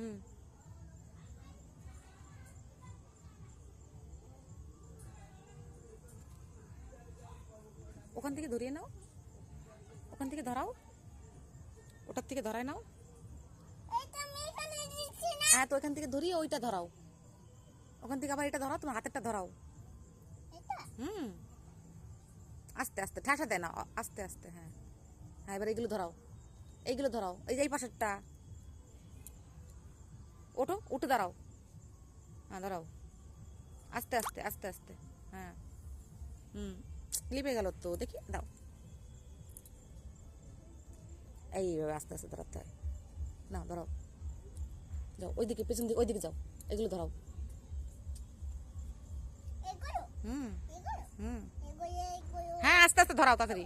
হুম, ওখান থেকে ধরিয়ে নাও, ওখান থেকে ধরাও, ওটার থেকে ধরায় নাও। হ্যাঁ, তো ওখান থেকে ধরিয়ে ওইটা ধরাও, ওখান থেকে আবার এটা ধরাও, তোমার হাতেরটা ধরাও। হুম, আস্তে আস্তে, ঠাসা দেয় না, আস্তে আস্তে। হ্যাঁ হ্যাঁ, এবার এইগুলো ধরাও, এইগুলো ধরাও, এই যে এই পাশেরটা। ওঠো, উঠে দাঁড়াও। হ্যাঁ ধরাও, আস্তে আস্তে আস্তে আস্তে। হ্যাঁ, হুম, লিপে গেল তো, দেখি দাও। এইভাবে আস্তে আস্তে ধরাতে হয়। না ধরাও, যাও ওইদিকে, পেছন দিকে, ওইদিকে যাও, এগুলো ধরাও। হুম হুম, হ্যাঁ আস্তে আস্তে ধরাও তাড়াতাড়ি।